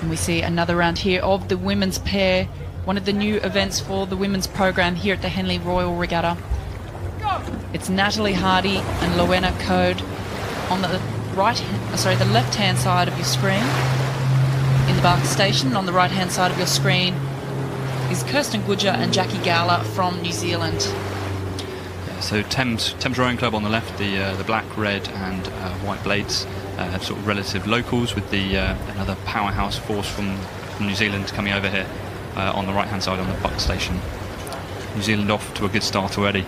And we see another round here of the women's pair, one of the new events for the women's program here at the Henley Royal Regatta. It's Natalie Hardy and Coad on the the left-hand side of your screen in the Bark Station. On the right-hand side of your screen is Kirsten Goodger and Jackie Gowler from New Zealand. Yeah, so Thames Rowing Club on the left, the black, red and white blades have sort of relative locals, with the another powerhouse force from New Zealand coming over here on the right-hand side on the Buck Station. New Zealand off to a good start already.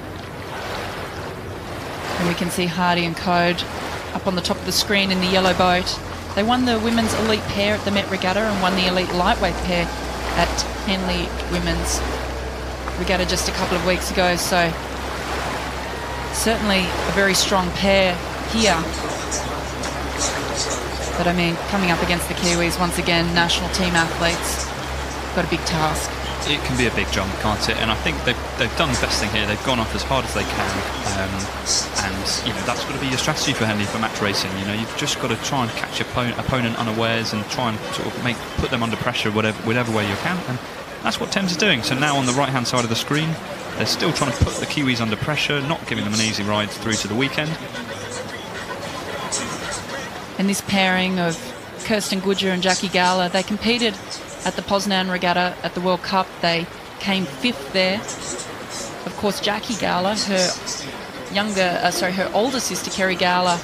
And we can see Hardy and Coad up on the top of the screen in the yellow boat. They won the women's elite pair at the Met Regatta and won the elite lightweight pair at Henley Women's Regatta just a couple of weeks ago. So certainly a very strong pair here. But I mean, coming up against the Kiwis once again, national team athletes, got a big task. It can be a big jump, can't it? And I think they've done the best thing here. They've gone off as hard as they can, and you know that's got to be your strategy for Henley for match racing. You know, you've just got to try and catch your opponent unawares and try and sort of put them under pressure whatever way you can, and that's what Thames is doing. So now on the right-hand side of the screen, they're still trying to put the Kiwis under pressure, not giving them an easy ride through to the weekend. And this pairing of Kirsten Goodger and Jackie Gowler, they competed at the Poznan Regatta at the World Cup. They came 5th there. Of course, Jackie Gowler, her older sister Kerry Gowler,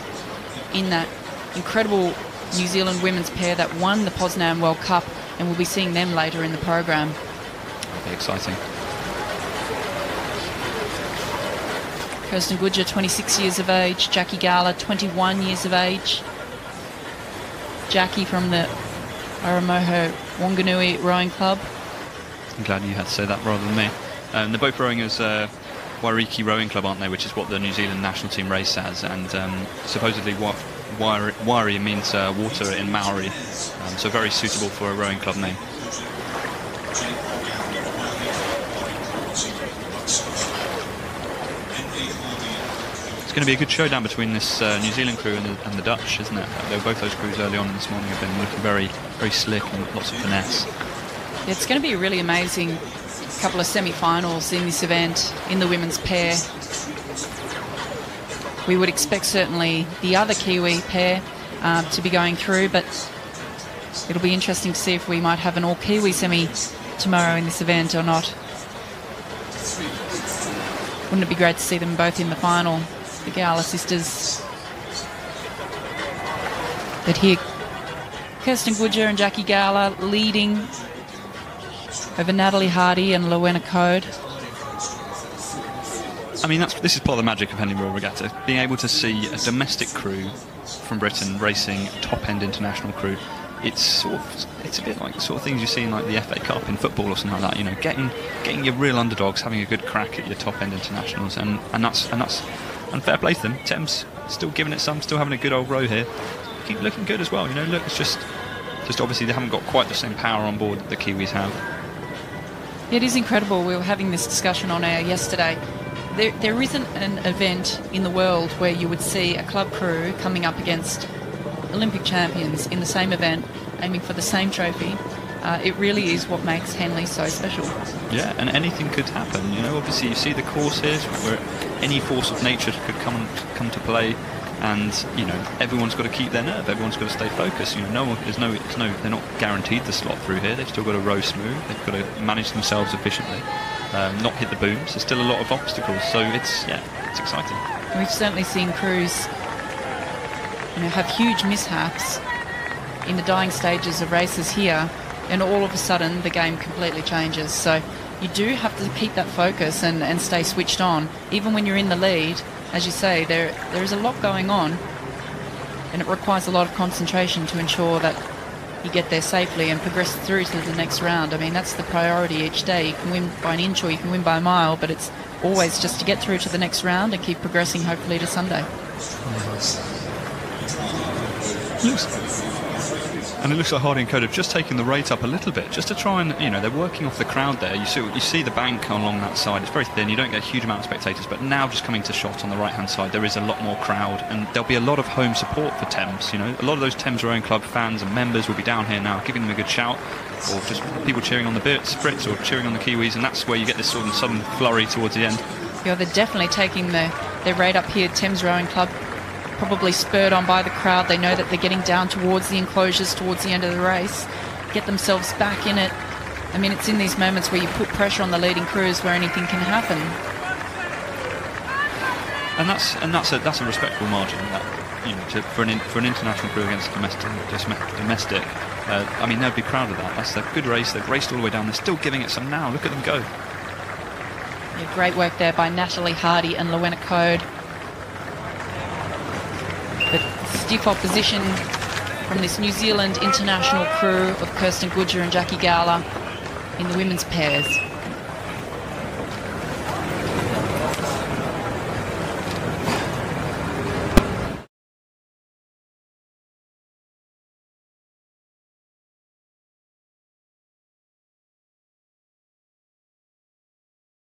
in that incredible New Zealand women's pair that won the Poznan World Cup, and we'll be seeing them later in the program. Very exciting. Kirsten Goodger, 26 years of age. Jackie Gowler, 21 years of age. Jackie from the Aramoho Wanganui Rowing Club. I'm glad you had to say that rather than me. They're both rowing as Wairiki Rowing Club, aren't they? Which is what the New Zealand national team race as, and supposedly Wairi means water in Maori, so very suitable for a rowing club name. It's going to be a good showdown between this New Zealand crew and the Dutch, isn't it? Both those crews early on this morning have been looking very, very slick and lots of finesse. Yeah, it's going to be a really amazing couple of semi-finals in this event in the women's pair. We would expect certainly the other Kiwi pair to be going through, but it'll be interesting to see if we might have an all-Kiwi semi tomorrow in this event or not. Wouldn't it be great to see them both in the final? The Gowler sisters. But here, Kirsten Goodger and Jackie Gowler leading over Natalie Hardy and Coad. I mean, this is part of the magic of Henley Royal Regatta, being able to see a domestic crew from Britain racing a top-end international crew. It's a bit like the sort of things you see in like the FA Cup in football or something like that. You know, getting your real underdogs, having a good crack at your top-end internationals, and fair play to them. Thames still giving it some, still having a good old row here. Keep looking good as well. You know, look, it's just obviously they haven't got quite the same power on board that the Kiwis have. It is incredible. We were having this discussion on air yesterday. There isn't an event in the world where you would see a club crew coming up against Olympic champions in the same event, aiming for the same trophy. It really is what makes Henley so special. Yeah, and anything could happen. You know, obviously you see the course here where any force of nature could come to play, and you know everyone's got to keep their nerve. Everyone's got to stay focused. You know, they're not guaranteed the slot through here. They've still got to row smooth. They've got to manage themselves efficiently, not hit the booms. There's still a lot of obstacles, so it's exciting. We've certainly seen crews, you know, have huge mishaps in the dying stages of races here, and all of a sudden the game completely changes. So you do have to keep that focus and stay switched on, even when you're in the lead. As you say, there is a lot going on, and it requires a lot of concentration to ensure that you get there safely and progress through to the next round. I mean, that's the priority each day. You can win by an inch or you can win by a mile, but it's always just to get through to the next round and keep progressing, hopefully, to Sunday. And it looks like Hardy and Coad have just taken the rate up a little bit, just to try and, they're working off the crowd there. You see the bank along that side. It's very thin. You don't get a huge amount of spectators. But now just coming to shot on the right-hand side, there is a lot more crowd. And there'll be a lot of home support for Thames. A lot of those Thames Rowing Club fans and members will be down here now, giving them a good shout. Or just people cheering on the Brits or cheering on the Kiwis. And that's where you get this sort of sudden flurry towards the end. Yeah, they're definitely taking their rate up here, Thames Rowing Club. Probably spurred on by the crowd. They know that they're getting down towards the enclosures towards the end of the race, get themselves back in it. I mean, it's in these moments where you put pressure on the leading crews where anything can happen. And that's a respectable margin. That, for an international crew against domestic. I mean, they'd be proud of that. That's a good race. They've raced all the way down. They're still giving it some now. Look at them go. Yeah, great work there by Natalie Hardy and Lowenna Coad. The stiff opposition from this New Zealand international crew of Kirsten Goodger and Jackie Gowler in the women's pairs.